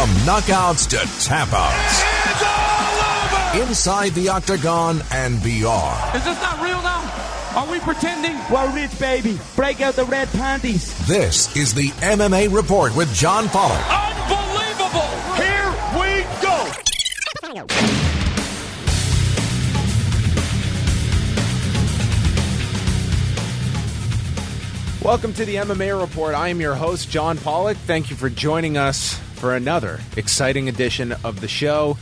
From knockouts to tap-outs. It's all over! Inside the octagon and beyond. Is this not real now? Are we pretending? We're rich, baby. Break out the red panties. This is the MMA Report with John Pollock. Unbelievable! Here we go! Welcome to the MMA Report. I am your host, John Pollock. Thank you for joining us for another exciting edition of the show.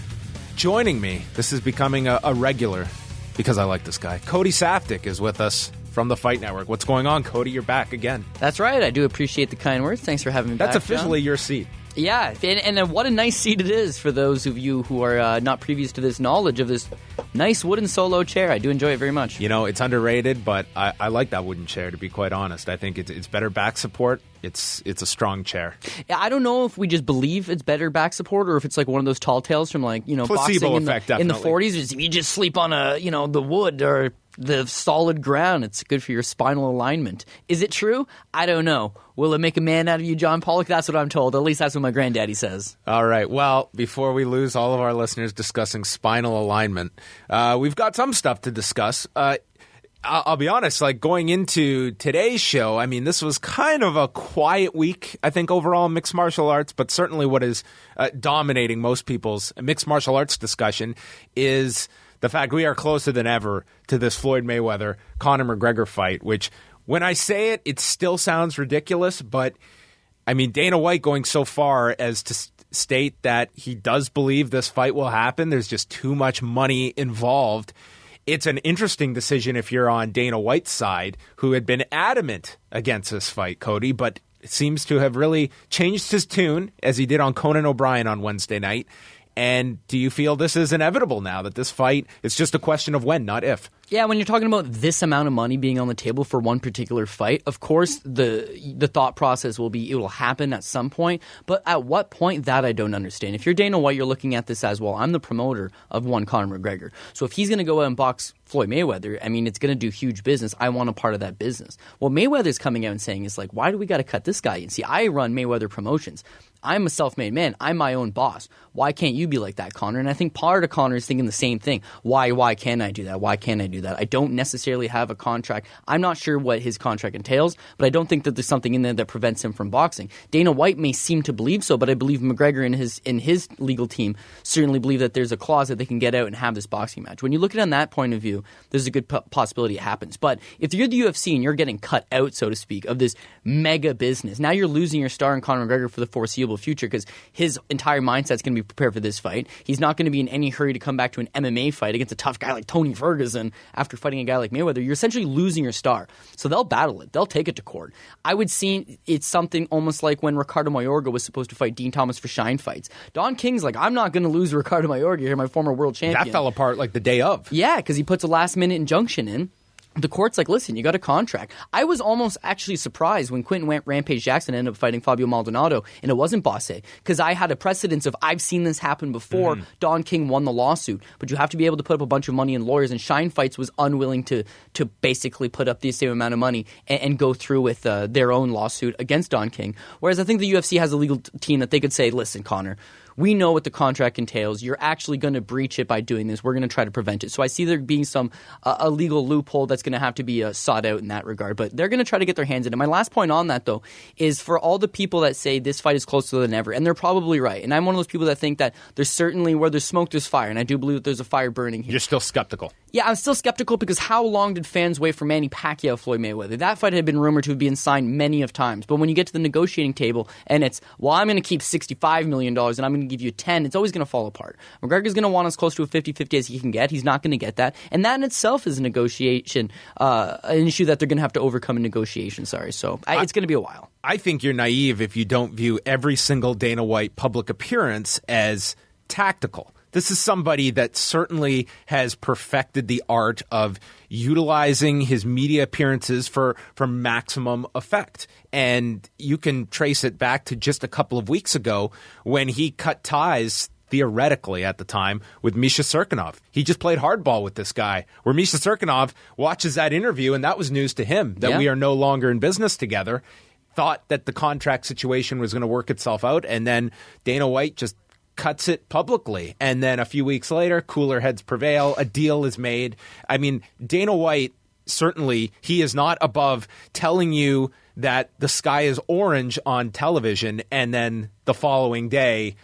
Joining me, this is becoming a regular because I like this guy. Cody Saftik is with us from the Fight Network. What's going on, Cody? You're back again. That's right. I do appreciate the kind words. Thanks for having me back, That's officially John. Your seat. Yeah, and what a nice seat it is for those of you who are not previous to this knowledge of this nice wooden solo chair. I do enjoy it very much. You know, it's underrated, but I like that wooden chair, to be quite honest. I think it's better back support. It's a strong chair. Yeah, I don't know if we just believe it's better back support or if it's like one of those tall tales from Placebo boxing effect, in the definitely. 40s. If you just sleep on the wood or the solid ground, it's good for your spinal alignment. Is it true? I don't know. Will it make a man out of you, John Pollock? That's what I'm told. At least that's what my granddaddy says. All right. Well, before we lose all of our listeners discussing spinal alignment, we've got some stuff to discuss. I'll be honest, like going into today's show, I mean, this was kind of a quiet week, I think, overall in mixed martial arts, but certainly what is dominating most people's mixed martial arts discussion is the fact we are closer than ever to this Floyd Mayweather-Conor McGregor fight, which when I say it, it still sounds ridiculous, but I mean, Dana White going so far as to state that he does believe this fight will happen. There's just too much money involved. It's an interesting decision if you're on Dana White's side, who had been adamant against this fight, Cody, but seems to have really changed his tune, as he did on Conan O'Brien on Wednesday night. And do you feel this is inevitable now, that this fight, it's just a question of when, not if? Yeah, when you're talking about this amount of money being on the table for one particular fight, of course the thought process will be it will happen at some point. But at what point, that I don't understand. If you're Dana White, you're looking at this as, well, I'm the promoter of one Conor McGregor. So if he's going to go out and box Floyd Mayweather, I mean, it's going to do huge business. I want a part of that business. What Mayweather's coming out and saying is like, why do we got to cut this guy? And see, I run Mayweather Promotions. I'm a self-made man. I'm my own boss. Why can't you be like that, Conor? And I think part of Conor is thinking the same thing. Why can't I do that? Why can't I do that? I don't necessarily have a contract. I'm not sure what his contract entails, but I don't think that there's something in there that prevents him from boxing. Dana White may seem to believe so, but I believe McGregor and his legal team certainly believe that there's a clause that they can get out and have this boxing match. When you look at it on that point of view, there's a good possibility it happens. But if you're the UFC and you're getting cut out, so to speak, of this mega business, now you're losing your star in Conor McGregor for the foreseeable future because his entire mindset's going to be prepared for this fight. He's not going to be in any hurry to come back to an MMA fight against a tough guy like Tony Ferguson after fighting a guy like Mayweather. You're essentially losing your star. So they'll battle it. They'll take it to court. I would see it's something almost like when Ricardo Mayorga was supposed to fight Dean Thomas for Shine fights. Don King's like, I'm not going to lose Ricardo Mayorga here, my former world champion. That fell apart like the day of. Yeah, because he puts a last-minute injunction in. The court's like, listen, you got a contract. I was almost actually surprised when Quentin Rampage Jackson ended up fighting Fabio Maldonado, and it wasn't Bosse, because I had a precedence of I've seen this happen before. Don King won the lawsuit, but you have to be able to put up a bunch of money in lawyers, and Shine Fights was unwilling to basically put up the same amount of money and go through with their own lawsuit against Don King. Whereas I think the UFC has a legal team that they could say, listen, Conor, we know what the contract entails. You're actually going to breach it by doing this. We're going to try to prevent it. So I see there being some a legal loophole that's going to have to be sought out in that regard. But they're going to try to get their hands in it. My last point on that, though, is for all the people that say this fight is closer than ever, and they're probably right. And I'm one of those people that think that there's certainly where there's smoke, there's fire. And I do believe that there's a fire burning here. You're still skeptical. Yeah, I'm still skeptical because how long did fans wait for Manny Pacquiao, Floyd Mayweather? That fight had been rumored to have been signed many of times. But when you get to the negotiating table and it's, well, I'm going to keep $65 million and I'm going to give you 10, it's always going to fall apart. McGregor's going to want as close to a 50-50 as he can get. He's not going to get that. And that in itself is a negotiation, an issue that they're going to have to overcome in negotiation. So it's going to be a while. I think you're naive if you don't view every single Dana White public appearance as tactical. This is somebody that certainly has perfected the art of utilizing his media appearances for maximum effect. And you can trace it back to just a couple of weeks ago when he cut ties, theoretically at the time, with Misha Cirkunov. He just played hardball with this guy, where Misha Cirkunov watches that interview, and that was news to him, that we are no longer in business together. thought that the contract situation was going to work itself out, and then Dana White just cuts it publicly. And then a few weeks later, cooler heads prevail. A deal is made. I mean, Dana White, certainly, he is not above telling you that the sky is orange on television and then the following day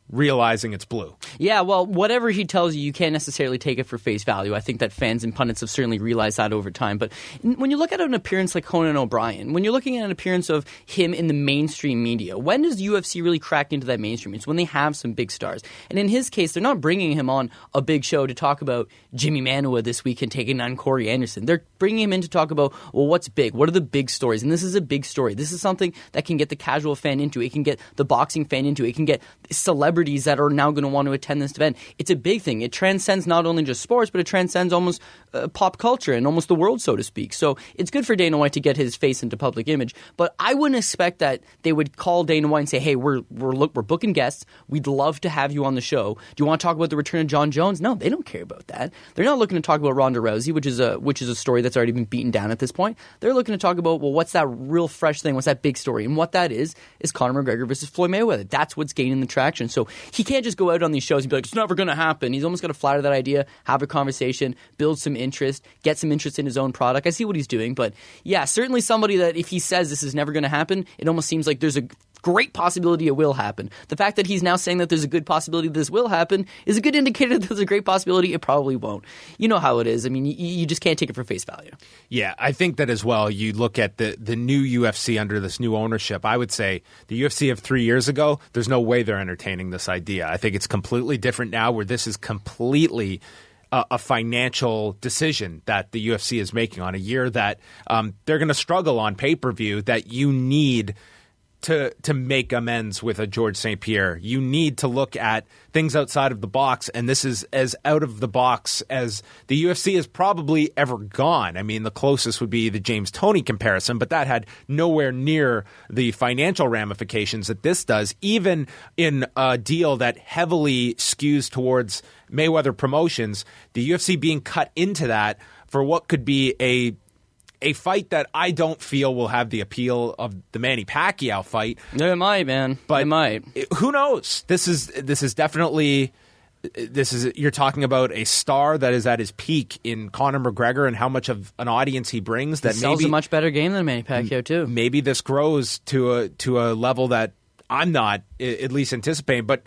realizing it's blue. Yeah, well, whatever he tells you, you can't necessarily take it for face value. I think that fans and pundits have certainly realized that over time. But when you look at an appearance like Conan O'Brien, when you're looking at an appearance of him in the mainstream media, when does UFC really crack into that mainstream? It's when they have some big stars. And in his case, they're not bringing him on a big show to talk about Jimmy Manuwa this weekend taking on Corey Anderson. They're bringing him in to talk about, well, what's big? What are the big stories? And this is a big story. This is something that can get the casual fan into it. It can get the boxing fan into it. It can get celebrities that are now going to want to attend this event. It's a big thing. It transcends not only just sports, but it transcends almost pop culture and almost the world, so to speak. So it's good for Dana White to get his face into public image. But I wouldn't expect that they would call Dana White and say, hey, we're booking guests. We'd love to have you on the show. Do you want to talk about the return of John Jones? No, they don't care about that. They're not looking to talk about Ronda Rousey, which is a story that's already been beaten down at this point. They're looking to talk about, well, what's that real fresh thing? What's that big story? And what that is Conor McGregor versus Floyd Mayweather. That's what's gaining the traction. So he can't just go out on these shows and be like, it's never going to happen. He's almost got to flatter that idea, have a conversation, build some interest, get some interest in his own product. I see what he's doing, but yeah, certainly somebody that if he says this is never going to happen, it almost seems like there's a great possibility it will happen. The fact that he's now saying that there's a good possibility this will happen is a good indicator that there's a great possibility it probably won't. You know how it is. I mean, you just can't take it for face value. Yeah, I think that as well. You look at the new UFC under this new ownership. I would say the UFC of 3 years ago, there's no way they're entertaining this idea. I think it's completely different now where this is completely a financial decision that the UFC is making on a year that they're going to struggle on pay-per-view that you need to make amends with a George St. Pierre. You need to look at things outside of the box, and this is as out of the box as the UFC has probably ever gone. I mean, the closest would be the James Toney comparison, but that had nowhere near the financial ramifications that this does, even in a deal that heavily skews towards Mayweather Promotions, the UFC being cut into that for what could be a fight that I don't feel will have the appeal of the Manny Pacquiao fight. It might, man. But it might. Who knows? This is definitely you're talking about a star that is at his peak in Conor McGregor and how much of an audience he brings. That he sells a much better game than Manny Pacquiao too. Maybe this grows to a level that I'm not at least anticipating. But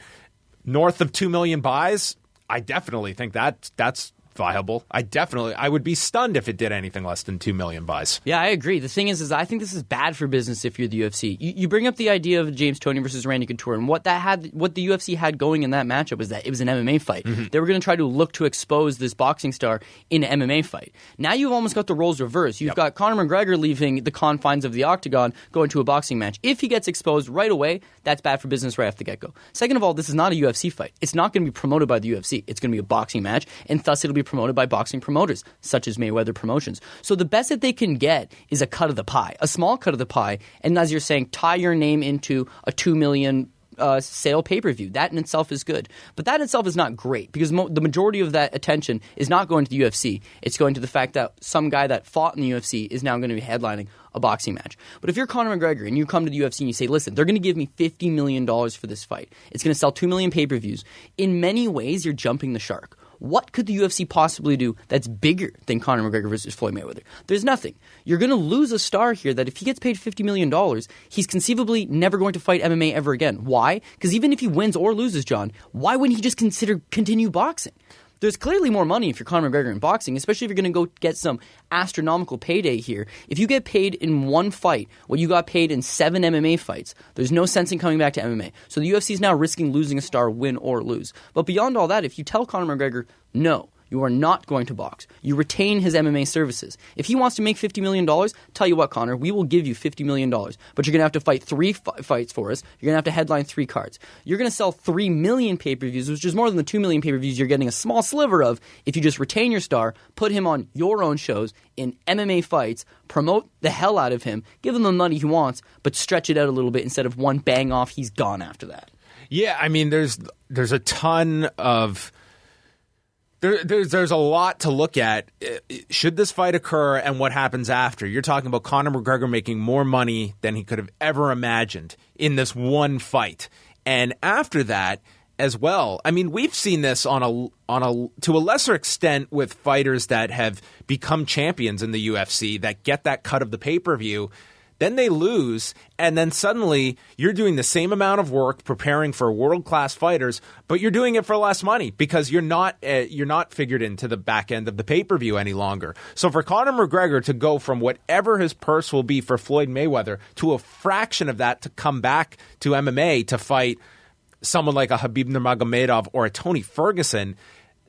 north of 2 million buys, I definitely think that's viable. I would be stunned if it did anything less than 2 million buys. Yeah, I agree. The thing is I think this is bad for business if you're the UFC. You bring up the idea of James Toney versus Randy Couture, and what the UFC had going in that matchup was that it was an MMA fight. Mm-hmm. They were going to try to look to expose this boxing star in an MMA fight. Now you've almost got the roles reversed. You've got Conor McGregor leaving the confines of the octagon, going to a boxing match. If he gets exposed right away, that's bad for business right off the get-go. Second of all, this is not a UFC fight. It's not going to be promoted by the UFC. It's going to be a boxing match, and thus it'll be promoted by boxing promoters, such as Mayweather Promotions. So the best that they can get is a cut of the pie, a small cut of the pie, and as you're saying, tie your name into a 2 million sale pay-per-view. That in itself is good. But that in itself is not great because the majority of that attention is not going to the UFC. It's going to the fact that some guy that fought in the UFC is now going to be headlining a boxing match. But if you're Conor McGregor and you come to the UFC and you say, listen, they're going to give me $50 million for this fight. It's going to sell 2 million pay-per-views. In many ways, you're jumping the shark. What could the UFC possibly do that's bigger than Conor McGregor versus Floyd Mayweather? There's nothing. You're going to lose a star here that if he gets paid $50 million, he's conceivably never going to fight MMA ever again. Why? Because even if he wins or loses, John, why wouldn't he just continue boxing? There's clearly more money if you're Conor McGregor in boxing, especially if you're going to go get some astronomical payday here. If you get paid in one fight what you got paid in 7 MMA fights, there's no sense in coming back to MMA. So the UFC is now risking losing a star, win or lose. But beyond all that, if you tell Conor McGregor, no, you are not going to box. You retain his MMA services. If he wants to make $50 million, tell you what, Conor, we will give you $50 million. But you're going to have to fight 3 fights for us. You're going to have to headline 3 cards. You're going to sell 3 million pay-per-views, which is more than the 2 million pay-per-views you're getting a small sliver of if you just retain your star, put him on your own shows in MMA fights, promote the hell out of him, give him the money he wants, but stretch it out a little bit instead of one bang off, he's gone after that. Yeah, I mean, there's a ton of There's a lot to look at. Should this fight occur and what happens after? You're talking about Conor McGregor making more money than he could have ever imagined in this one fight. And after that as well, I mean, we've seen this on a to a lesser extent with fighters that have become champions in the UFC that get that cut of the pay-per-view. Then they lose, and then suddenly you're doing the same amount of work preparing for world-class fighters, but you're doing it for less money because you're not figured into the back end of the pay-per-view any longer. So for Conor McGregor to go from whatever his purse will be for Floyd Mayweather to a fraction of that to come back to MMA to fight someone like a Khabib Nurmagomedov or a Tony Ferguson,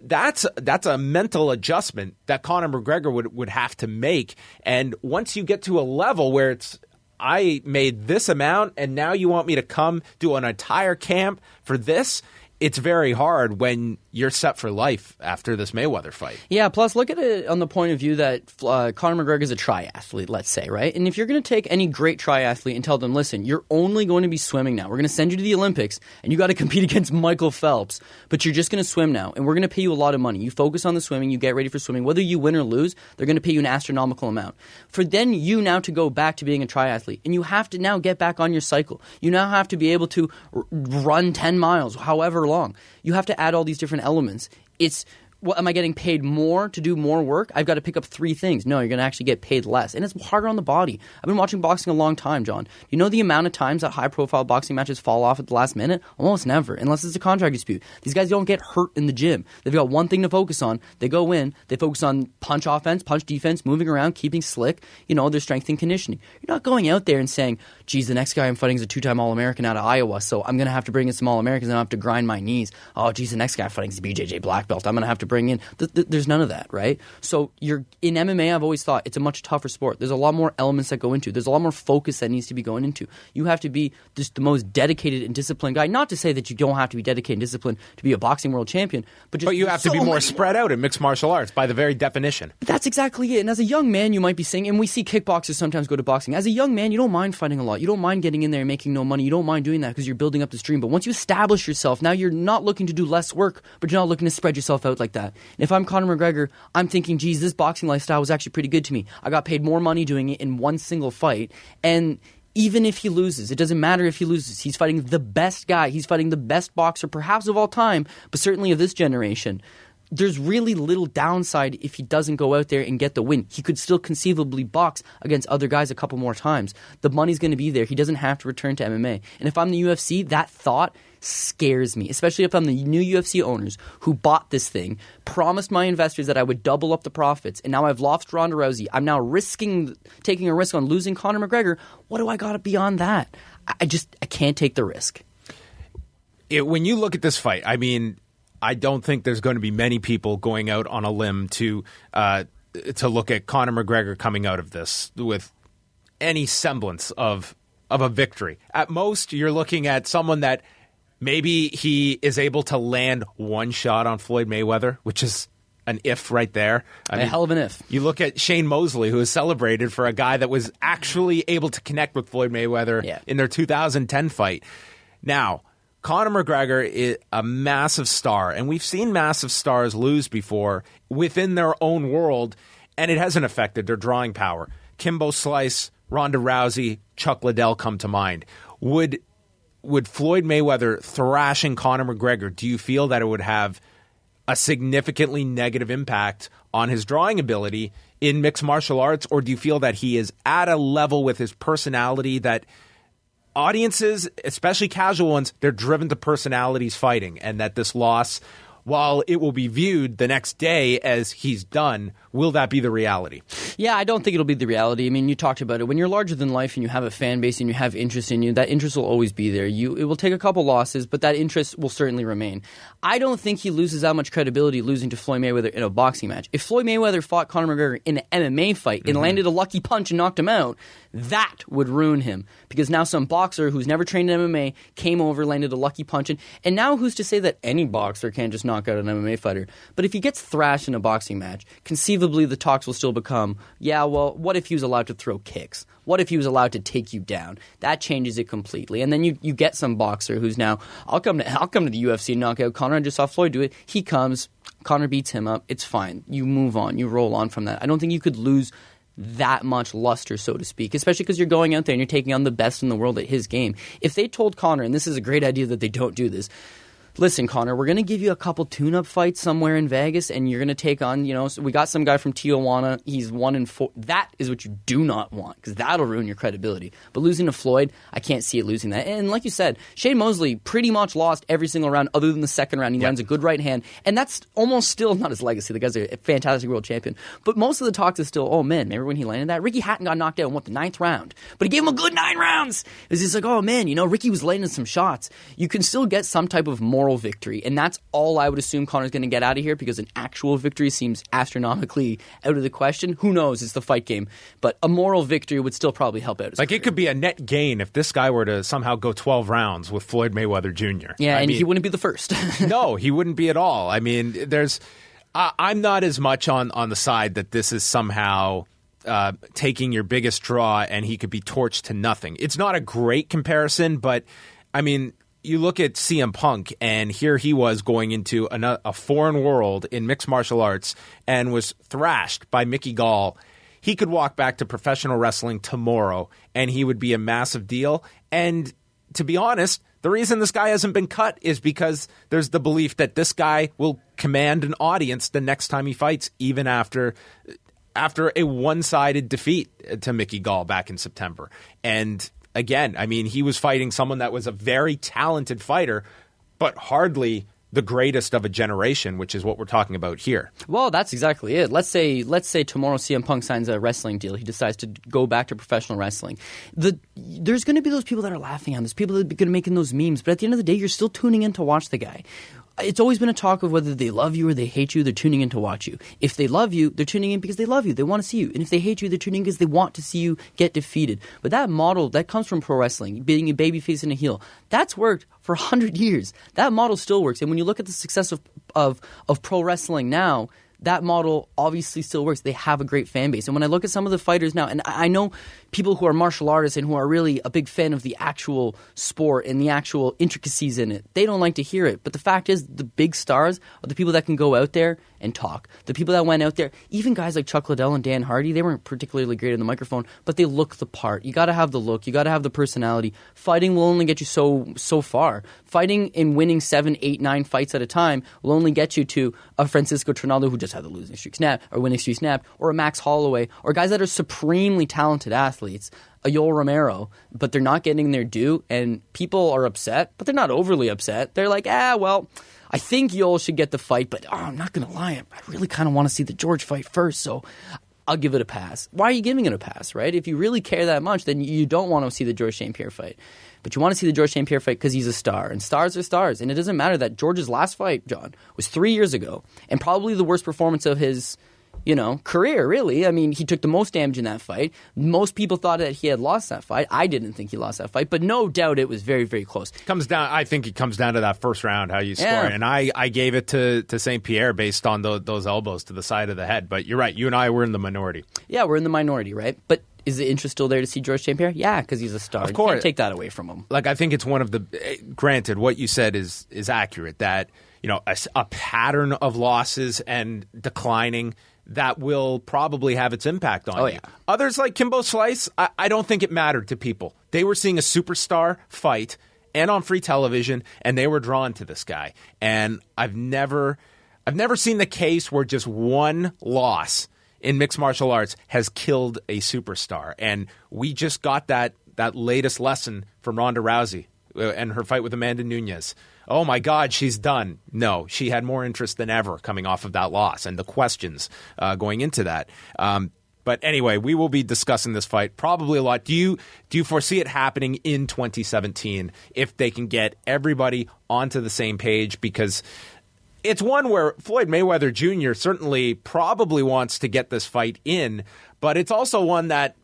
that's a mental adjustment that Conor McGregor would have to make. And once you get to a level where it's, I made this amount and now you want me to come do an entire camp for this, it's very hard when you're set for life after this Mayweather fight. Yeah, plus look at it on the point of view that Conor McGregor is a triathlete, let's say, right? And if you're going to take any great triathlete and tell them, listen, you're only going to be swimming now. We're going to send you to the Olympics, and you got to compete against Michael Phelps, but you're just going to swim now, and we're going to pay you a lot of money. You focus on the swimming, you get ready for swimming. Whether you win or lose, they're going to pay you an astronomical amount. For then you now to go back to being a triathlete, and you have to now get back on your cycle. You now have to be able to run 10 miles, however long. You have to add all these different elements. It's, well, am I getting paid more to do more work? I've got to pick up 3 things. No, you're going to actually get paid less. And it's harder on the body. I've been watching boxing a long time, John. You know the amount of times that high-profile boxing matches fall off at the last minute? Almost never, unless it's a contract dispute. These guys don't get hurt in the gym. They've got one thing to focus on. They go in. They focus on punch offense, punch defense, moving around, keeping slick, their strength and conditioning. You're not going out there and saying, geez, the next guy I'm fighting is a 2-time All-American out of Iowa, so I'm going to have to bring in some All-Americans and I have to grind my knees. Oh, geez, the next guy I'm fighting is a BJJ black belt. I'm going to have to bring in... There's none of that, right? So you're in MMA, I've always thought it's a much tougher sport. There's a lot more elements that go into. There's a lot more focus that needs to be going into. You have to be just the most dedicated and disciplined guy. Not to say that you don't have to be dedicated and disciplined to be a boxing world champion, but you have to be more spread out in mixed martial arts by the very definition. That's exactly it. And as a young man, you might be saying, and we see kickboxers sometimes go to boxing. As a young man, you don't mind fighting a lot. You don't mind getting in there and making no money. You don't mind doing that because you're building up this dream. But once you establish yourself, now you're not looking to do less work, but you're not looking to spread yourself out like that. And if I'm Conor McGregor, I'm thinking, geez, this boxing lifestyle was actually pretty good to me. I got paid more money doing it in one single fight. And even if he loses, it doesn't matter if he loses. He's fighting the best guy. He's fighting the best boxer perhaps of all time, but certainly of this generation. There's really little downside if he doesn't go out there and get the win. He could still conceivably box against other guys a couple more times. The money's going to be there. He doesn't have to return to MMA. And if I'm the UFC, that thought scares me, especially if I'm the new UFC owners who bought this thing, promised my investors that I would double up the profits, and now I've lost Ronda Rousey. I'm now taking a risk on losing Conor McGregor. What do I got beyond that? I can't take the risk. When you look at this fight, I mean, I don't think there's going to be many people going out on a limb to look at Conor McGregor coming out of this with any semblance of a victory. At most, you're looking at someone that maybe he is able to land one shot on Floyd Mayweather, which is an if right there. I mean, hell of an if. You look at Shane Mosley, who is celebrated for a guy that was actually able to connect with Floyd Mayweather in their 2010 fight. Now, Conor McGregor is a massive star, and we've seen massive stars lose before within their own world, and it hasn't affected their drawing power. Kimbo Slice, Ronda Rousey, Chuck Liddell come to mind. Would Floyd Mayweather thrashing Conor McGregor, do you feel that it would have a significantly negative impact on his drawing ability in mixed martial arts, or do you feel that he is at a level with his personality that audiences, especially casual ones, they're driven to personalities fighting, and that this loss, while it will be viewed the next day as he's done, will that be the reality? Yeah, I don't think it'll be the reality. I mean, you talked about it. When you're larger than life and you have a fan base and you have interest in you, that interest will always be there. It will take a couple losses, but that interest will certainly remain. I don't think he loses that much credibility losing to Floyd Mayweather in a boxing match. If Floyd Mayweather fought Conor McGregor in an MMA fight and landed a lucky punch and knocked him out, that would ruin him. Because now some boxer who's never trained in MMA came over, landed a lucky punch, and now who's to say that any boxer can't just knock out an MMA fighter? But if he gets thrashed in a boxing match, conceivably the talks will still become, yeah, well, what if he was allowed to throw kicks? What if he was allowed to take you down? That changes it completely. And then you get some boxer who's now, I'll come to the UFC and knock out Conor. I just saw Floyd do it. He comes, Conor beats him up. It's fine. You move on. You roll on from that. I don't think you could lose that much luster, so to speak, especially because you're going out there and you're taking on the best in the world at his game. If they told Conor, and this is a great idea that they don't do this, listen, Conor, we're going to give you a couple tune-up fights somewhere in Vegas, and you're going to take on, so we got some guy from Tijuana. He's 1-4. That is what you do not want, because that'll ruin your credibility. But losing to Floyd, I can't see it losing that. And like you said, Shane Mosley pretty much lost every single round other than the second round. He lands a good right hand, and that's almost still not his legacy. The guy's a fantastic world champion. But most of the talk is still, oh, man, remember when he landed that? Ricky Hatton got knocked out in, the 9th round? But he gave him a good 9 rounds. It's just like, oh, man, Ricky was landing some shots. You can still get some type of moral victory, and that's all I would assume Conor's going to get out of here, because an actual victory seems astronomically out of the question. Who knows? It's the fight game. But a moral victory would still probably help out his career. It could be a net gain if this guy were to somehow go 12 rounds with Floyd Mayweather Jr. Yeah, he wouldn't be the first. No, he wouldn't be at all. I mean, I'm not as much on the side that this is somehow taking your biggest draw and he could be torched to nothing. It's not a great comparison, but I mean, you look at CM Punk, and here he was going into a foreign world in mixed martial arts and was thrashed by Mickey Gall. He could walk back to professional wrestling tomorrow, and he would be a massive deal. And to be honest, the reason this guy hasn't been cut is because there's the belief that this guy will command an audience the next time he fights, even after a one-sided defeat to Mickey Gall back in September. And again, I mean, he was fighting someone that was a very talented fighter, but hardly the greatest of a generation, which is what we're talking about here. Well, that's exactly it. Let's say tomorrow CM Punk signs a wrestling deal. He decides to go back to professional wrestling. There's going to be those people that are laughing at him. There's people that are going to be making those memes. But at the end of the day, you're still tuning in to watch the guy. It's always been a talk of whether they love you or they hate you, they're tuning in to watch you. If they love you, they're tuning in because they love you. They want to see you. And if they hate you, they're tuning in because they want to see you get defeated. But that model, that comes from pro wrestling, being a babyface and a heel. That's worked for 100 years. That model still works. And when you look at the success of pro wrestling now, that model obviously still works. They have a great fan base. And when I look at some of the fighters now, and I know people who are martial artists and who are really a big fan of the actual sport and the actual intricacies in it, they don't like to hear it. But the fact is, the big stars are the people that can go out there and talk. The people that went out there, even guys like Chuck Liddell and Dan Hardy, they weren't particularly great on the microphone, but they look the part. You got to have the look. You got to have the personality. Fighting will only get you so far. Fighting and winning 7, 8, 9 fights at a time will only get you to a Francisco Trinaldo who just had the losing streak snap or winning streak snap, or a Max Holloway, or guys that are supremely talented athletes, a Yoel Romero, but they're not getting their due, and people are upset, but they're not overly upset. They're like, well, I think Yoel should get the fight, but I'm not going to lie, I really kind of want to see the George fight first, so I'll give it a pass. Why are you giving it a pass, right? If you really care that much, then you don't want to see the George St. Pierre fight. But you want to see the George St. Pierre fight because he's a star. And stars are stars. And it doesn't matter that George's last fight, John, was 3 years ago. And probably the worst performance of his, career, really. I mean, he took the most damage in that fight. Most people thought that he had lost that fight. I didn't think he lost that fight. But no doubt it was very, very close. I think it comes down to that first round, how you score. Yeah. And I gave it to St. Pierre based on those elbows to the side of the head. But you're right. You and I were in the minority. Yeah, we're in the minority, right? But is the interest still there to see George St. Pierre? Yeah, because he's a star. Of course. You can't take that away from him. I think it's one of the granted, what you said is accurate, that a pattern of losses and declining that will probably have its impact on you. Yeah. Others like Kimbo Slice, I don't think it mattered to people. They were seeing a superstar fight and on free television, and they were drawn to this guy. And I've never seen the case where just one loss in mixed martial arts has killed a superstar. And we just got that latest lesson from Ronda Rousey and her fight with Amanda Nunes. Oh my God, she's done. No, she had more interest than ever coming off of that loss and the questions going into that. But anyway, we will be discussing this fight probably a lot. Do you foresee it happening in 2017 if they can get everybody onto the same page? Because it's one where Floyd Mayweather Jr. certainly probably wants to get this fight in, but it's also one that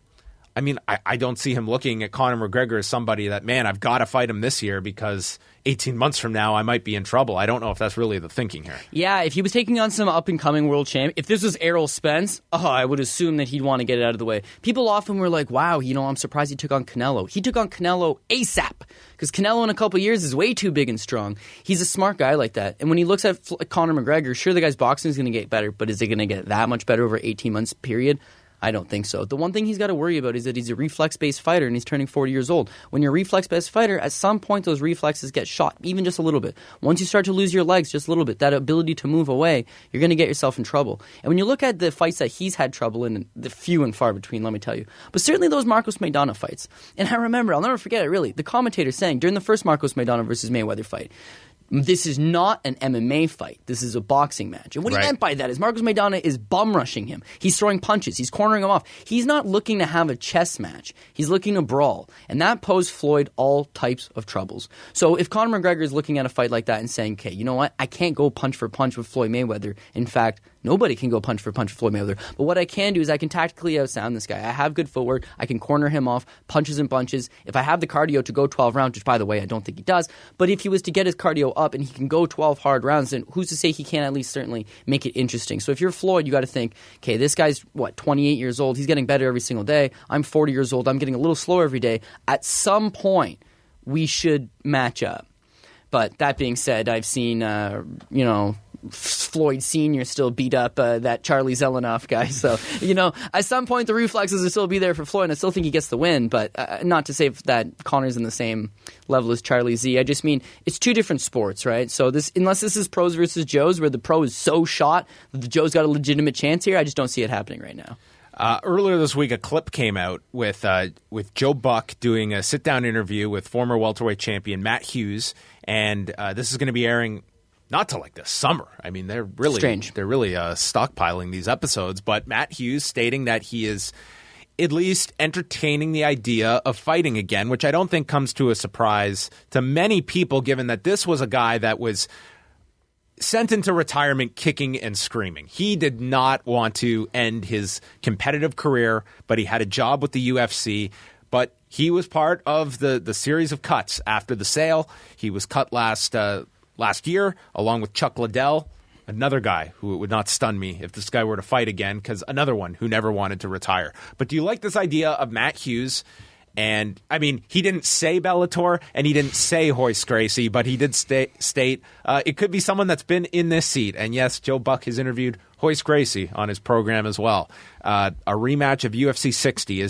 I mean, I don't see him looking at Conor McGregor as somebody that, man, I've got to fight him this year because 18 months from now I might be in trouble. I don't know if that's really the thinking here. Yeah, if he was taking on some up-and-coming world champ, if this was Errol Spence, I would assume that he'd want to get it out of the way. People often were like, wow, I'm surprised he took on Canelo. He took on Canelo ASAP because Canelo in a couple years is way too big and strong. He's a smart guy like that. And when he looks at Conor McGregor, sure, the guy's boxing is going to get better, but is it going to get that much better over 18 months period? I don't think so. The one thing he's got to worry about is that he's a reflex-based fighter and he's turning 40 years old. When you're a reflex-based fighter, at some point those reflexes get shot, even just a little bit. Once you start to lose your legs just a little bit, that ability to move away, you're going to get yourself in trouble. And when you look at the fights that he's had trouble in, the few and far between, let me tell you. But certainly those Marcos Maidana fights. And I remember, I'll never forget it really, the commentator saying during the first Marcos Maidana versus Mayweather fight, this is not an MMA fight. This is a boxing match. And what he meant by that is Marcos Maidana is bum rushing him. He's throwing punches. He's cornering him off. He's not looking to have a chess match. He's looking to brawl. And that posed Floyd all types of troubles. So if Conor McGregor is looking at a fight like that and saying, okay, you know what? I can't go punch for punch with Floyd Mayweather. In fact, nobody can go punch for punch with Floyd Mayweather. But what I can do is I can tactically outsound this guy. I have good footwork. I can corner him off, punches and bunches. If I have the cardio to go 12 rounds, which, by the way, I don't think he does, but if he was to get his cardio up and he can go 12 hard rounds, then who's to say he can't at least certainly make it interesting? So if you're Floyd, you got to think, okay, this guy's, 28 years old. He's getting better every single day. I'm 40 years old. I'm getting a little slower every day. At some point, we should match up. But that being said, I've seen, Floyd Sr. still beat up that Charlie Zelenoff guy. So, at some point the reflexes will still be there for Floyd, and I still think he gets the win. But not to say that Conor's in the same level as Charlie Z. I just mean it's two different sports, right? So unless this is pros versus Joes, where the pro is so shot that the Joe's got a legitimate chance here, I just don't see it happening right now. Earlier this week, a clip came out with Joe Buck doing a sit-down interview with former welterweight champion Matt Hughes, and this is going to be airing not till like this summer. I mean, they're really strange. They're really stockpiling these episodes. But Matt Hughes stating that he is at least entertaining the idea of fighting again, which I don't think comes to a surprise to many people, given that this was a guy that was sent into retirement kicking and screaming. He did not want to end his competitive career, but he had a job with the UFC. But he was part of the series of cuts after the sale. He was cut last year, along with Chuck Liddell, another guy who it would not stun me if this guy were to fight again, because another one who never wanted to retire. But do you like this idea of Matt Hughes? And, I mean, he didn't say Bellator and he didn't say Royce Gracie, but he did state it could be someone that's been in this seat. And, yes, Joe Buck has interviewed Royce Gracie on his program as well. A rematch of UFC 60.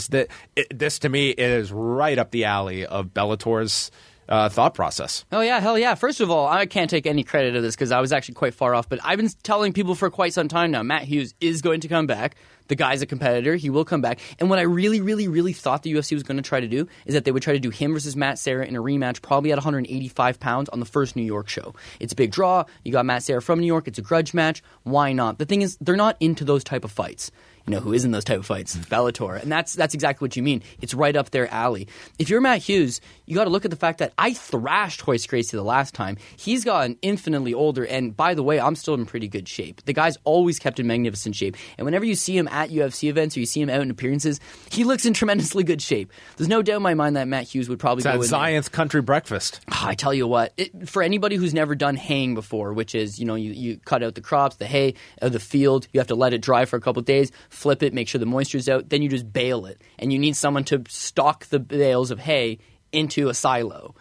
This, to me, is right up the alley of Bellator's thought process. Oh, yeah, hell yeah. First of all, I can't take any credit of this because I was actually quite far off, but I've been telling people for quite some time now, Matt Hughes is going to come back. The guy's a competitor. He will come back. And what I really, really, really thought the UFC was going to try to do is that they would try to do him versus Matt Serra in a rematch probably at 185 pounds on the first New York show. It's a big draw. You got Matt Serra from New York. It's a grudge match. Why not? The thing is, they're not into those type of fights. You know who is in those type of fights? Bellator. And that's exactly what you mean. It's right up their alley. If you're Matt Hughes, you got to look at the fact that I thrashed Royce Gracie the last time. He's gotten infinitely older, and by the way, I'm still in pretty good shape. The guy's always kept in magnificent shape. And whenever you see him at UFC events or you see him out in appearances, he looks in tremendously good shape. There's no doubt in my mind that Matt Hughes would probably go in Zions country breakfast. I tell you what, for anybody who's never done haying before, which is, you cut out the crops, the hay, the field, you have to let it dry for a couple of days, flip it, make sure the moisture's out, then you just bale it. And you need someone to stock the bales of hay into a silo.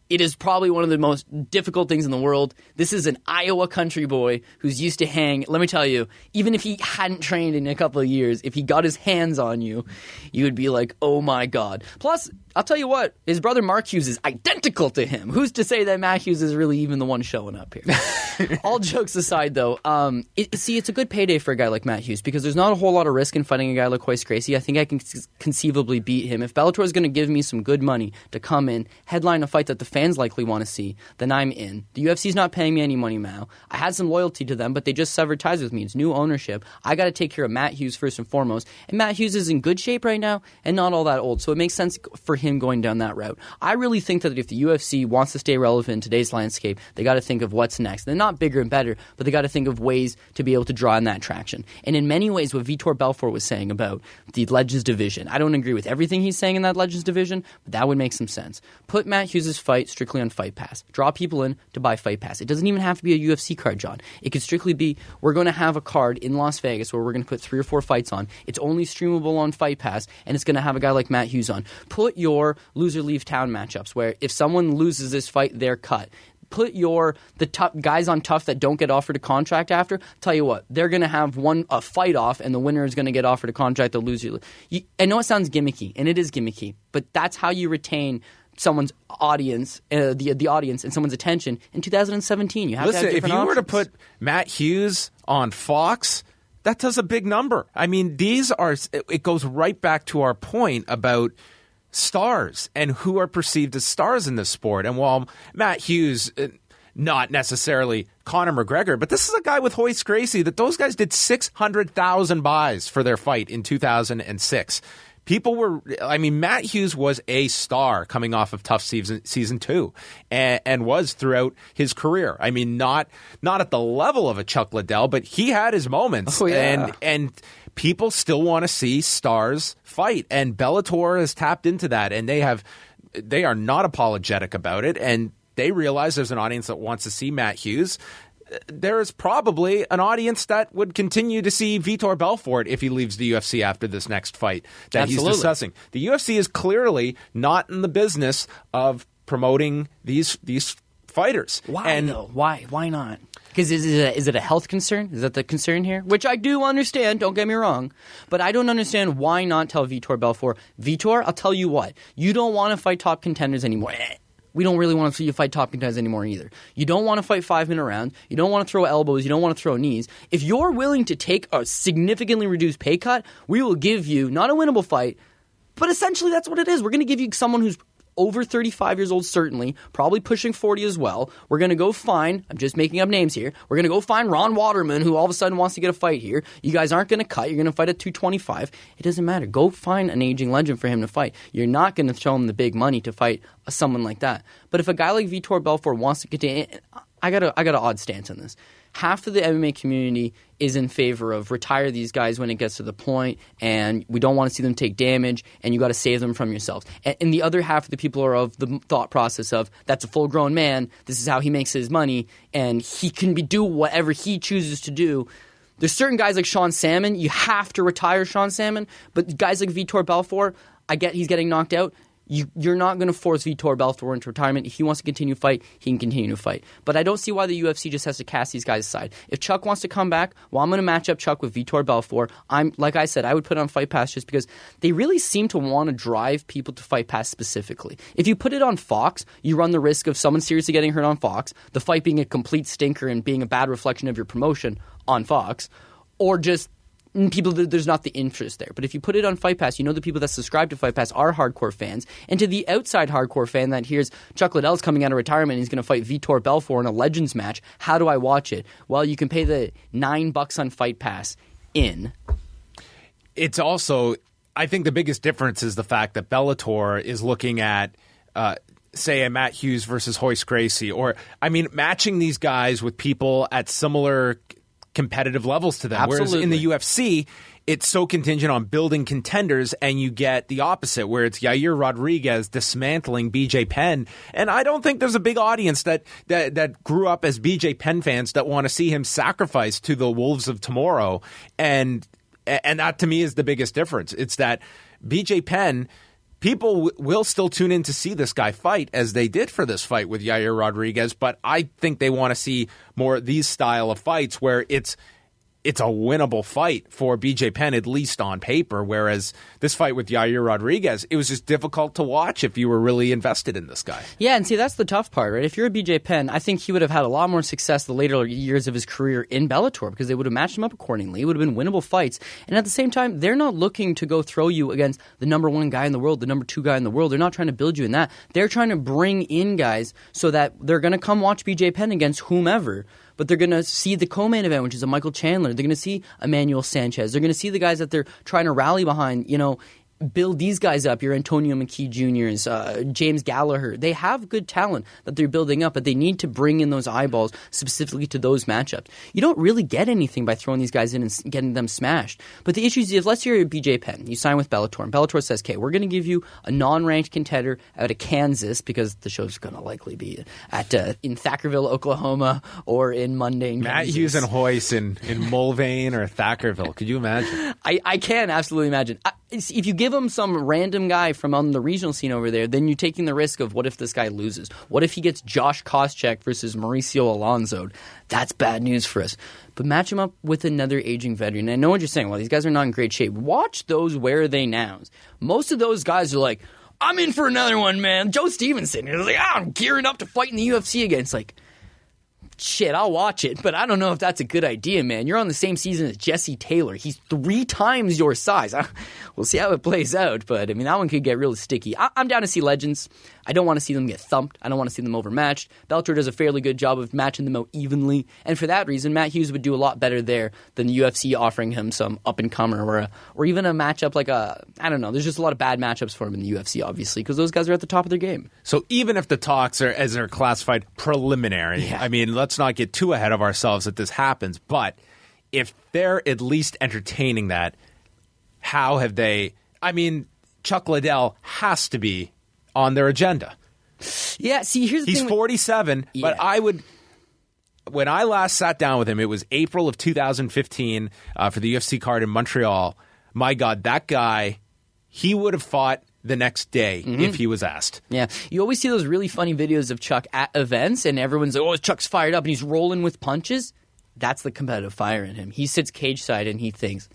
It is probably one of the most difficult things in the world. This is an Iowa country boy who's used to hang. Let me tell you, even if he hadn't trained in a couple of years, if he got his hands on you, you would be like, oh my God. Plus, I'll tell you what, his brother Mark Hughes is identical to him. Who's to say that Matt Hughes is really even the one showing up here? All jokes aside, though, it's a good payday for a guy like Matt Hughes because there's not a whole lot of risk in fighting a guy like Royce Gracie. I think I can conceivably beat him. If Bellator is going to give me some good money to come in, headline a fight that the fans likely want to see, then I'm in. The UFC's not paying me any money now. I had some loyalty to them, but they just severed ties with me. It's new ownership. I got to take care of Matt Hughes first and foremost. And Matt Hughes is in good shape right now and not all that old. So it makes sense for him going down that route. I really think that if the UFC wants to stay relevant in today's landscape, they got to think of what's next. They're not bigger and better, but they got to think of ways to be able to draw in that traction. And in many ways, what Vitor Belfort was saying about the Legends division, I don't agree with everything he's saying in that Legends division, but that would make some sense. Put Matt Hughes' fight strictly on Fight Pass. Draw people in to buy Fight Pass. It doesn't even have to be a UFC card, John. It could strictly be, we're going to have a card in Las Vegas where we're going to put 3 or 4 fights on. It's only streamable on Fight Pass, and it's going to have a guy like Matt Hughes on. Put your loser leave town matchups where if someone loses this fight, they're cut. Put the tough guys on tough that don't get offered a contract after. Tell you what, they're going to have a fight off, and the winner is going to get offered a contract. The loser. I know it sounds gimmicky, and it is gimmicky, but that's how you retain someone's audience, the audience, and someone's attention in 2017. You have to have different if you were to options. put Matt Hughes on Fox, that does a big number. I mean, it goes right back to our point about stars and who are perceived as stars in this sport. And while Matt Hughes, not necessarily Conor McGregor, but this is a guy with Hoist Gracie that those guys did 600,000 buys for their fight in 2006. Matt Hughes was a star coming off of Tough season 2 and was throughout his career. I mean, not at the level of a Chuck Liddell, but he had his moments. Oh, yeah. And people still want to see stars fight. And Bellator has tapped into that, and they are not apologetic about it. And they realize there's an audience that wants to see Matt Hughes. There is probably an audience that would continue to see Vitor Belfort if he leaves the UFC after this next fight that Absolutely. he's discussing. The UFC is clearly not in the business of promoting these fighters. Why though? Why? Why not? Because is it a health concern? Is that the concern here? Which I do understand, don't get me wrong. But I don't understand why not tell Vitor Belfort, Vitor, I'll tell you what, you don't want to fight top contenders anymore. We don't really want to see you fight top contenders anymore either. You don't want to fight 5-minute rounds. You don't want to throw elbows. You don't want to throw knees. If you're willing to take a significantly reduced pay cut, we will give you not a winnable fight, but essentially that's what it is. We're going to give you someone who's over 35 years old, certainly, probably pushing 40 as well. We're going to go find, I'm just making up names here, we're going to go find Ron Waterman, who all of a sudden wants to get a fight here. You guys aren't going to cut. You're going to fight at 225. It doesn't matter. Go find an aging legend for him to fight. You're not going to show him the big money to fight someone like that. But if a guy like Vitor Belfort wants to continue, I got an odd stance on this. Half of the MMA community is in favor of retire these guys when it gets to the point, and we don't want to see them take damage, and you got to save them from yourselves. And the other half of the people are of the thought process of, that's a full-grown man, this is how he makes his money, and he can do whatever he chooses to do. There's certain guys like Sean Salmon, you have to retire Sean Salmon, but guys like Vitor Belfort, I get he's getting knocked out. You're not going to force Vitor Belfort into retirement. If he wants to continue to fight, he can continue to fight. But I don't see why the UFC just has to cast these guys aside. If Chuck wants to come back, well, I'm going to match up Chuck with Vitor Belfort. Like I said, I would put it on Fight Pass just because they really seem to want to drive people to Fight Pass specifically. If you put it on Fox, you run the risk of someone seriously getting hurt on Fox, the fight being a complete stinker and being a bad reflection of your promotion on Fox, or just people, there's not the interest there. But if you put it on Fight Pass, you know the people that subscribe to Fight Pass are hardcore fans. And to the outside hardcore fan that hears Chuck Liddell's coming out of retirement and he's going to fight Vitor Belfort in a Legends match, how do I watch it? Well, you can pay the $9 on Fight Pass in. It's also, I think the biggest difference is the fact that Bellator is looking at say a Matt Hughes versus Hoist Gracie, or matching these guys with people at similar competitive levels to them. Absolutely. Whereas in the UFC, it's so contingent on building contenders, and you get the opposite, where it's Yair Rodriguez dismantling BJ Penn. And I don't think there's a big audience that grew up as BJ Penn fans that want to see him sacrificed to the Wolves of tomorrow. And that to me is the biggest difference. It's that BJ Penn, people will still tune in to see this guy fight, as they did for this fight with Yair Rodriguez, but I think they want to see more of these style of fights where it's a winnable fight for BJ Penn, at least on paper, whereas this fight with Yair Rodriguez, it was just difficult to watch if you were really invested in this guy. Yeah, and see, that's the tough part, right? If you're a BJ Penn, I think he would have had a lot more success the later years of his career in Bellator because they would have matched him up accordingly. It would have been winnable fights. And at the same time, they're not looking to go throw you against the number 1 guy in the world, the number 2 guy in the world. They're not trying to build you in that. They're trying to bring in guys so that they're going to come watch BJ Penn against whomever. But they're going to see the co-main event, which is a Michael Chandler. They're going to see Emmanuel Sanchez. They're going to see the guys that they're trying to rally behind, build these guys up, your Antonio McKee Jr.'s, James Gallagher. They have good talent that they're building up, but they need to bring in those eyeballs specifically to those matchups. You don't really get anything by throwing these guys in and getting them smashed. But the issue is, if let's say you're BJ Penn, you sign with Bellator, and Bellator says, okay, we're going to give you a non-ranked contender out of Kansas, because the show's going to likely be at in Thackerville, Oklahoma, or in Mundane, Matt Kansas. Hughes and Hoyce in Mulvane or Thackerville. Could you imagine? I can absolutely imagine. If you give him some random guy from on the regional scene over there, then you're taking the risk of what if this guy loses? What if he gets Josh Koscheck versus Mauricio Alonso? That's bad news for us. But match him up with another aging veteran. And I know what you're saying. Well, these guys are not in great shape. Watch those Where Are They Nows. Most of those guys are like, I'm in for another one, man. Joe Stevenson is like, I'm gearing up to fight in the UFC again. It's like, shit, I'll watch it, but I don't know if that's a good idea, man. You're on the same season as Jesse Taylor. He's 3 times your size. We'll see how it plays out, but I mean, that one could get really sticky. I'm down to see legends. I don't want to see them get thumped. I don't want to see them overmatched. Bellator does a fairly good job of matching them out evenly, and for that reason, Matt Hughes would do a lot better there than the UFC offering him some up-and-comer or even a matchup like I don't know. There's just a lot of bad matchups for him in the UFC, obviously, because those guys are at the top of their game. So even if the talks are, as they're classified, preliminary, I mean, let's not get too ahead of ourselves that this happens, but if they're at least entertaining that, how have they... I mean, Chuck Liddell has to be on their agenda. Yeah, see, here's the thing. He's 47, but when I last sat down with him, it was April of 2015 for the UFC card in Montreal. My God, that guy, he would have fought the next day if he was asked. Yeah, you always see those really funny videos of Chuck at events, and everyone's like, oh, Chuck's fired up, and he's rolling with punches. That's the competitive fire in him. He sits cage side, and he thinks,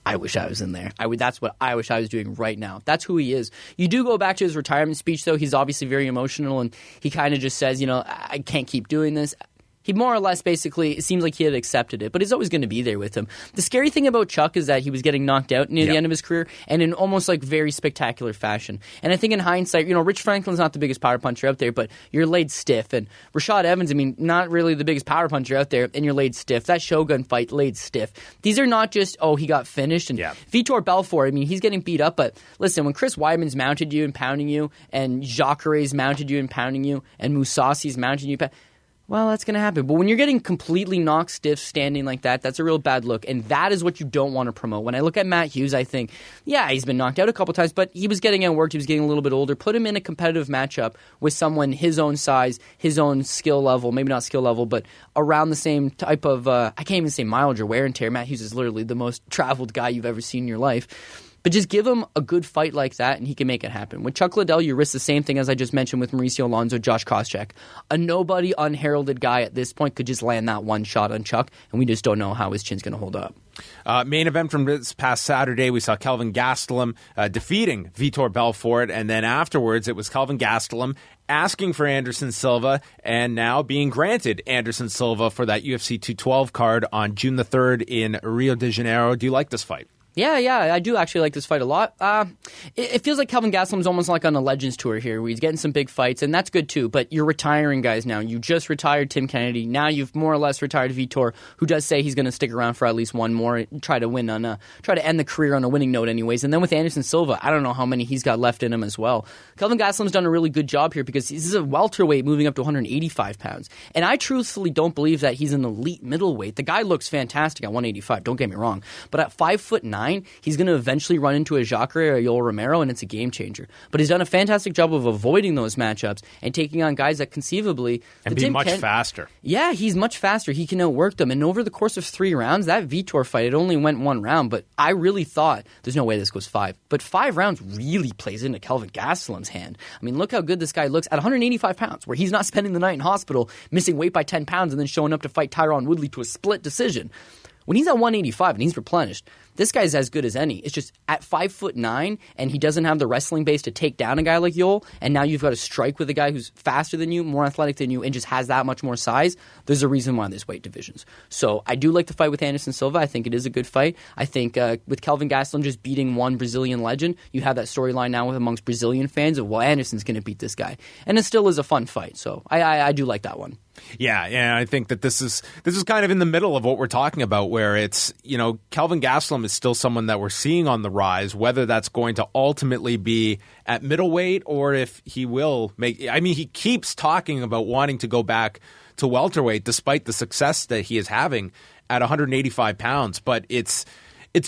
I wish I was in there. That's what I wish I was doing right now. That's who he is. You do go back to his retirement speech, though. He's obviously very emotional, and he kind of just says, I can't keep doing this. He more or less basically, it seems like he had accepted it, but he's always going to be there with him. The scary thing about Chuck is that he was getting knocked out near the end of his career, and in almost like very spectacular fashion. And I think in hindsight, Rich Franklin's not the biggest power puncher out there, but you're laid stiff. And Rashad Evans, I mean, not really the biggest power puncher out there, and you're laid stiff. That Shogun fight, laid stiff. These are not just, he got finished. And Vitor Belfort, I mean, he's getting beat up, but listen, when Chris Weidman's mounted you and pounding you, and Jacare's mounted you and pounding you, and Mousasi's mounted you, well, that's going to happen. But when you're getting completely knocked stiff standing like that, that's a real bad look. And that is what you don't want to promote. When I look at Matt Hughes, I think, he's been knocked out a couple times, but he was getting outworked. He was getting a little bit older. Put him in a competitive matchup with someone his own size, his own skill level, maybe not skill level, but around the same type of, I can't even say mileage or wear and tear. Matt Hughes is literally the most traveled guy you've ever seen in your life. But just give him a good fight like that, and he can make it happen. With Chuck Liddell, you risk the same thing as I just mentioned with Mauricio Alonso, Josh Koscheck. A nobody, unheralded guy at this point could just land that one shot on Chuck, and we just don't know how his chin's going to hold up. Main event from this past Saturday, we saw Kelvin Gastelum defeating Vitor Belfort, and then afterwards it was Kelvin Gastelum asking for Anderson Silva and now being granted Anderson Silva for that UFC 212 card on June the 3rd in Rio de Janeiro. Do you like this fight? Yeah, I do actually like this fight a lot. It feels like Kelvin Gastelum's almost like on a Legends tour here, where he's getting some big fights, and that's good too, but you're retiring guys now. You just retired Tim Kennedy. Now you've more or less retired Vitor, who does say he's going to stick around for at least one more, try to end the career on a winning note anyways. And then with Anderson Silva, I don't know how many he's got left in him as well. Kelvin Gastelum's done a really good job here because this is a welterweight moving up to 185 pounds. And I truthfully don't believe that he's an elite middleweight. The guy looks fantastic at 185, don't get me wrong. But at 5'9", he's going to eventually run into a Jacare or a Yoel Romero, and it's a game changer. But he's done a fantastic job of avoiding those matchups and taking on guys that conceivably... And be much faster. Yeah, he's much faster. He can outwork them. And over the course of 3 rounds, that Vitor fight, it only went 1 round, but I really thought, there's no way this goes 5. But 5 rounds really plays into Kelvin Gastelum's hand. I mean, look how good this guy looks at 185 pounds, where he's not spending the night in hospital, missing weight by 10 pounds, and then showing up to fight Tyron Woodley to a split decision. When he's at 185 and he's replenished, this guy's as good as any. It's just at 5'9", and he doesn't have the wrestling base to take down a guy like Yoel, and now you've got to strike with a guy who's faster than you, more athletic than you, and just has that much more size. There's a reason why there's weight divisions. So I do like the fight with Anderson Silva. I think it is a good fight. I think with Kelvin Gastelum just beating one Brazilian legend, you have that storyline now with amongst Brazilian fans of, well, Anderson's going to beat this guy. And it still is a fun fight. So I do like that one. Yeah, I think that this is kind of in the middle of what we're talking about, where it's, Kelvin Gastelum is still someone that we're seeing on the rise. Whether that's going to ultimately be at middleweight or if he will make. I mean, he keeps talking about wanting to go back to welterweight despite the success that he is having at 185 pounds. But it's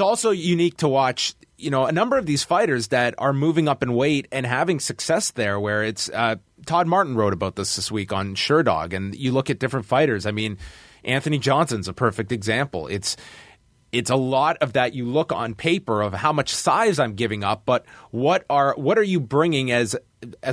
also unique to watch, a number of these fighters that are moving up in weight and having success there, where it's Todd Martin wrote about this week on SureDog, and you look at different fighters. I mean, Anthony Johnson's a perfect example. It's a lot of that you look on paper of how much size I'm giving up, but what are you bringing as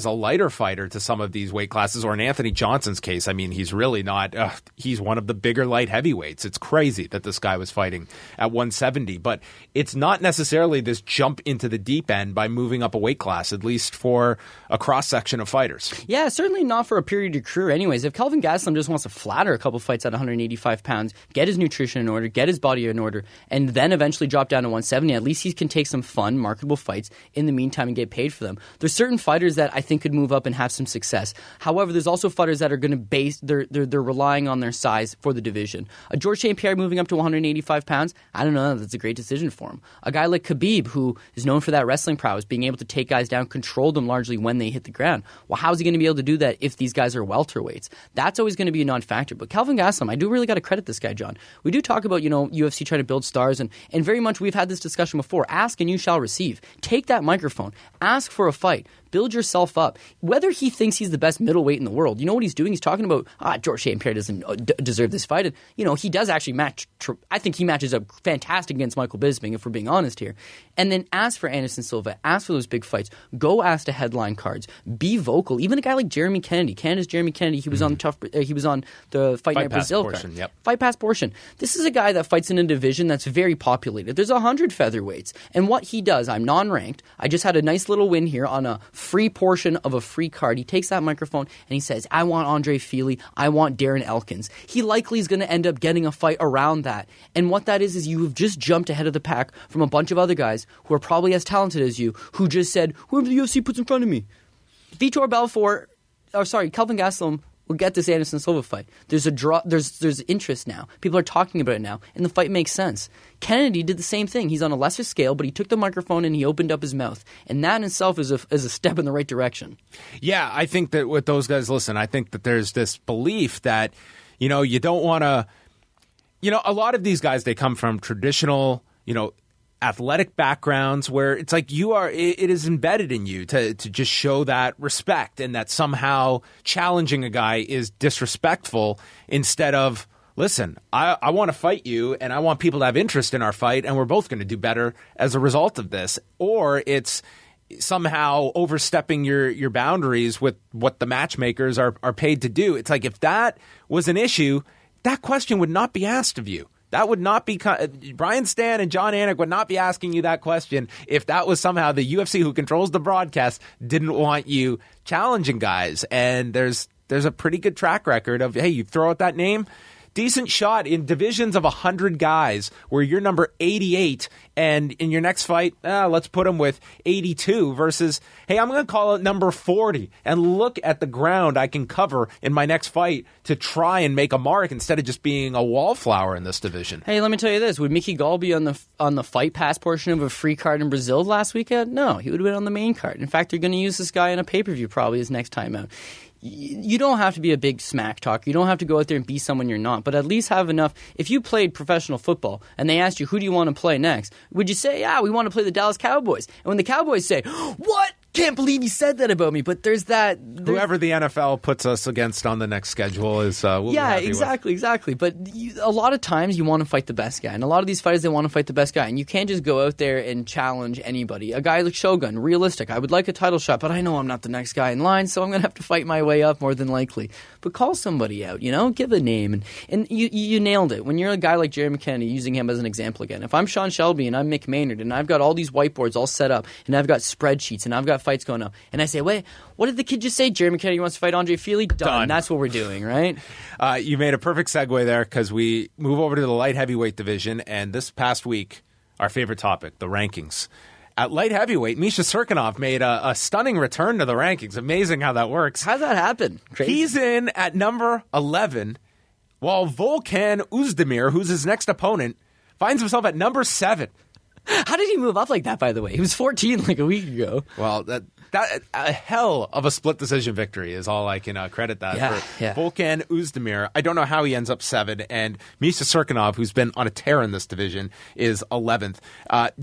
a lighter fighter to some of these weight classes? Or in Anthony Johnson's case, I mean, he's really not he's one of the bigger light heavyweights. It's crazy that this guy was fighting at 170, but it's not necessarily this jump into the deep end by moving up a weight class, at least for a cross-section of fighters. Yeah, certainly not for a period of career anyways. If Kelvin Gastelum just wants to flatter a couple fights at 185 pounds, get his nutrition in order, get his body in order, and then eventually drop down to 170, at least he can take some fun, marketable fights in the meantime and get paid for them. There's certain fighters that I think could move up and have some success. However, there's also fighters that are going to base they're relying on their size for the division. A George St. Pierre moving up to 185 pounds, I don't know, that's a great decision for him. A guy like Khabib, who is known for that wrestling prowess, being able to take guys down, control them largely when they hit the ground. Well, how is he going to be able to do that if these guys are welterweights? That's always going to be a non-factor. But Kelvin Gastelum, I do really got to credit this guy, John. We do talk about, UFC trying to build stars, and very much we've had this discussion before. Ask and you shall receive. Take that microphone. Ask for a fight. Build yourself up. Whether he thinks he's the best middleweight in the world, you know what he's doing? He's talking about, George St. Pierre doesn't deserve this fight. And, he does actually match. I think he matches up fantastic against Michael Bisping, if we're being honest here. And then ask for Anderson Silva. Ask for those big fights. Go ask to headline cards. Be vocal. Even a guy like Jeremy Kennedy. Canada's Jeremy Kennedy. He was on he was on the Fight Night Brazil card. Yep. Fight Pass portion. This is a guy that fights in a division that's very populated. There's 100 featherweights. And what he does, I'm non-ranked. I just had a nice little win here on a free portion of a free card. He takes that microphone and he says, I want Andre Feely. I want Darren Elkins. He likely is going to end up getting a fight around that. And what that is you have just jumped ahead of the pack from a bunch of other guys who are probably as talented as you, who just said, whoever the UFC puts in front of me. Kelvin Gastelum will get this Anderson Silva fight. There's a draw. There's interest now. People are talking about it now, and the fight makes sense. Kennedy did the same thing. He's on a lesser scale, but he took the microphone and he opened up his mouth, and that in itself is a step in the right direction. Yeah, I think that with those guys, listen, I think that there's this belief that you don't want to. A lot of these guys, they come from traditional, athletic backgrounds where it's like it is embedded in you to just show that respect, and that somehow challenging a guy is disrespectful instead of, listen, I want to fight you and I want people to have interest in our fight and we're both going to do better as a result of this. Or it's somehow overstepping your boundaries with what the matchmakers are paid to do. It's like if that was an issue, that question would not be asked of you. That would not be Brian Stan and John Anik would not be asking you that question if that was somehow the UFC, who controls the broadcast, didn't want you challenging guys. And there's a pretty good track record of, hey, you throw out that name, decent shot in divisions of 100 guys where you're number 88, and in your next fight, let's put him with 82 versus, hey, I'm going to call it number 40 and look at the ground I can cover in my next fight to try and make a mark instead of just being a wallflower in this division. Hey, let me tell you this. Would Mickey Gall be on the Fight Pass portion of a free card in Brazil last weekend? No, he would have been on the main card. In fact, they're going to use this guy in a pay-per-view probably his next time out. You don't have to be a big smack talker. You don't have to go out there and be someone you're not, but at least have enough. If you played professional football and they asked you, who do you want to play next? Would you say, we want to play the Dallas Cowboys? And when the Cowboys say, what? Can't believe he said that about me. But there's whoever the NFL puts us against on the next schedule is we'll exactly. But a lot of times you want to fight the best guy, and a lot of these fighters, they want to fight the best guy, and you can't just go out there and challenge anybody. A guy like Shogun, realistic. I would like a title shot, but I know I'm not the next guy in line, so I'm going to have to fight my way up more than likely. But call somebody out, give a name, and you nailed it. When you're a guy like Jeremy Kennedy, using him as an example again. If I'm Sean Shelby and I'm Mick Maynard and I've got all these whiteboards all set up and I've got spreadsheets and I've got fights going up, and I say, wait, what did the kid just say? Jeremy Kennedy wants to fight Andre Feely? Done. That's what we're doing, right? You made a perfect segue there, because we move over to the light heavyweight division, and this past week, our favorite topic, the rankings. At light heavyweight, Misha Cirkunov made a stunning return to the rankings. Amazing how that works. How'd that happen? Crazy. He's in at number 11, while Volkan Oezdemir, who's his next opponent, finds himself at number 7. How did he move up like that, by the way? He was 14 like a week ago. Well, that a hell of a split decision victory is all I can credit that for. Yeah. Volkan Oezdemir, I don't know how he ends up 7, and Misha Cirkunov, who's been on a tear in this division, is 11th.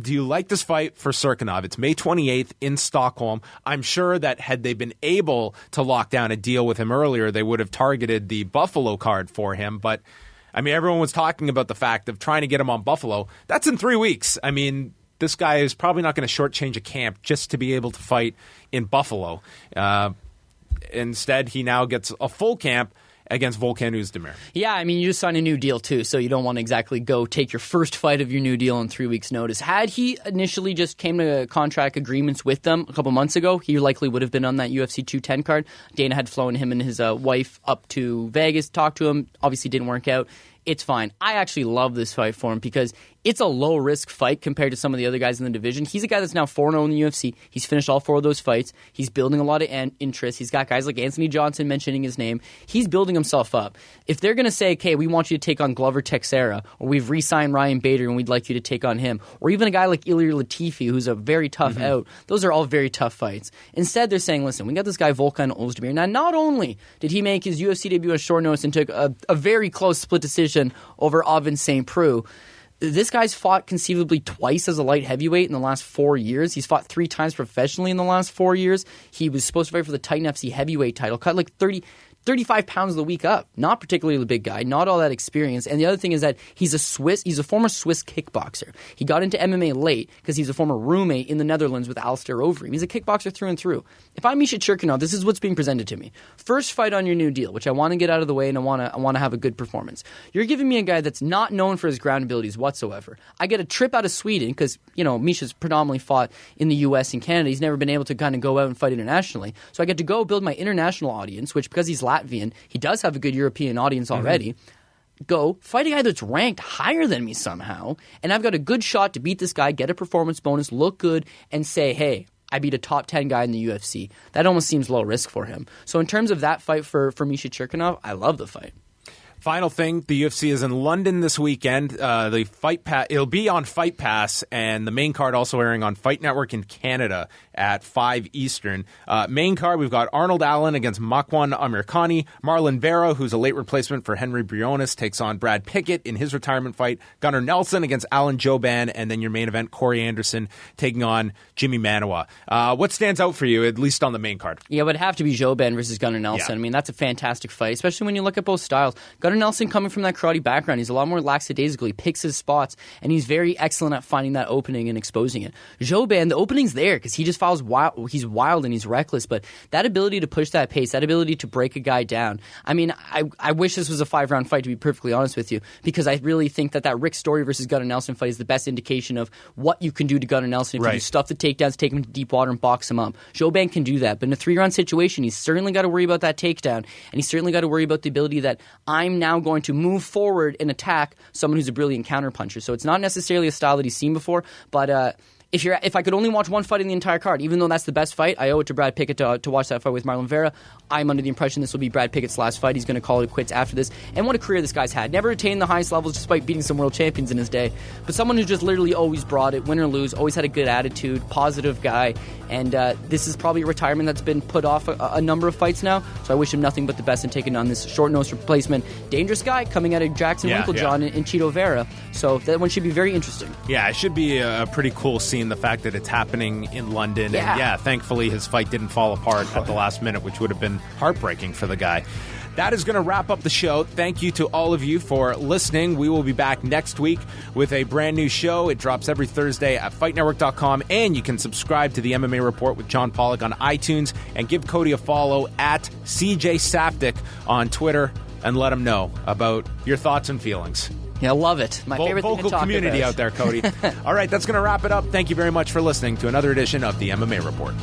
Do you like this fight for Cirkunov? It's May 28th in Stockholm. I'm sure that had they been able to lock down a deal with him earlier, they would have targeted the Buffalo card for him, but I mean, everyone was talking about the fact of trying to get him on Buffalo. That's in 3 weeks. I mean, this guy is probably not going to shortchange a camp just to be able to fight in Buffalo. Instead, he now gets a full camp against Volkan Oezdemir. Yeah, I mean, you just signed a new deal, too, so you don't want to exactly go take your first fight of your new deal in 3 weeks' notice. Had he initially just came to contract agreements with them a couple months ago, he likely would have been on that UFC 210 card. Dana had flown him and his wife up to Vegas, talked to him, obviously didn't work out. It's fine. I actually love this fight for him because it's a low-risk fight compared to some of the other guys in the division. He's a guy that's now 4-0 in the UFC. He's finished all 4 of those fights. He's building a lot of interest. He's got guys like Anthony Johnson mentioning his name. He's building himself up. If they're going to say, okay, we want you to take on Glover Teixeira, or we've re-signed Ryan Bader and we'd like you to take on him, or even a guy like Ilir Latifi, who's a very tough out, those are all very tough fights. Instead, they're saying, listen, we got this guy Volkan Oezdemir. Now, not only did he make his UFC debut on short notice and took a very close split decision over Oven St. Preux, this guy's fought conceivably twice as a light heavyweight in the last 4 years. He's fought 3 times professionally in the last 4 years. He was supposed to fight for the Titan FC heavyweight title, cut like 35 pounds of the week up. Not particularly a big guy, not all that experience. And the other thing is that he's a former Swiss kickboxer. He got into MMA late because he's a former roommate in the Netherlands with Alistair Overeem. He's a kickboxer through and through. If I'm Misha Cirkunov, this is what's being presented to me. First fight on your new deal, which I want to get out of the way and I want to have a good performance. You're giving me a guy that's not known for his ground abilities whatsoever. I get a trip out of Sweden because, Misha's predominantly fought in the US and Canada. He's never been able to kind of go out and fight internationally. So I get to go build my international audience, which because he's Latvian, he does have a good European audience already. Go fight a guy that's ranked higher than me somehow, and I've got a good shot to beat this guy, get a performance bonus, look good, and say, hey, I beat a top 10 guy in the UFC. That almost seems low risk for him. So in terms of that fight for Misha Cirkunov, I love the fight. Final thing, the UFC is in London this weekend. The Fight Pass, it'll be on Fight Pass, and the main card also airing on Fight Network in Canada at 5 Eastern. Main card, we've got Arnold Allen against Makwan Amirkhani. Marlon Vera, who's a late replacement for Henry Briones, takes on Brad Pickett in his retirement fight. Gunnar Nelson against Alan Jouban, and then your main event, Corey Anderson taking on Jimmy Manuwa. What stands out for you, at least on the main card? Yeah, it would have to be Jouban versus Gunnar Nelson. Yeah. I mean, that's a fantastic fight, especially when you look at both styles. Gunnar Nelson coming from that karate background, he's a lot more lackadaisical. He picks his spots, and he's very excellent at finding that opening and exposing it. Jouban, the opening's there because he just fouls wild. He's wild and he's reckless, but that ability to push that pace, that ability to break a guy down. I mean, I wish this was a 5-round fight, to be perfectly honest with you, because I really think that Rick Story versus Gunnar Nelson fight is the best indication of what you can do to Gunnar Nelson if you stuff the takedowns, take him to deep water, and box him up. Jouban can do that, but in a 3-round situation, he's certainly got to worry about that takedown, and he's certainly got to worry about the ability that I'm now going to move forward and attack someone who's a brilliant counterpuncher. So it's not necessarily a style that he's seen before, but if I could only watch one fight in the entire card, even though that's the best fight, I owe it to Brad Pickett to watch that fight with Marlon Vera. I'm under the impression this will be Brad Pickett's last fight. He's going to call it quits after this. And what a career this guy's had. Never attained the highest levels despite beating some world champions in his day. But someone who just literally always brought it, win or lose, always had a good attitude, positive guy. And this is probably a retirement that's been put off a number of fights now. So I wish him nothing but the best in taking on this short-nosed replacement. Dangerous guy coming out of Jackson Winklejohn and Cheeto Vera. So that one should be very interesting. Yeah, it should be a pretty cool scene, the fact that it's happening in London. Yeah. And thankfully his fight didn't fall apart at the last minute, which would have been heartbreaking for the guy. That is going to wrap up the show. Thank you to all of you for listening. We will be back next week with a brand new show. It drops every Thursday at FightNetwork.com, and you can subscribe to the MMA Report with John Pollock on iTunes, and give Cody a follow at CJ Saptic on Twitter, and let him know about your thoughts and feelings. Yeah, I love it. My favorite thing to vocal talk community about. out there, Cody. All right, that's going to wrap it up. Thank you very much for listening to another edition of the MMA Report.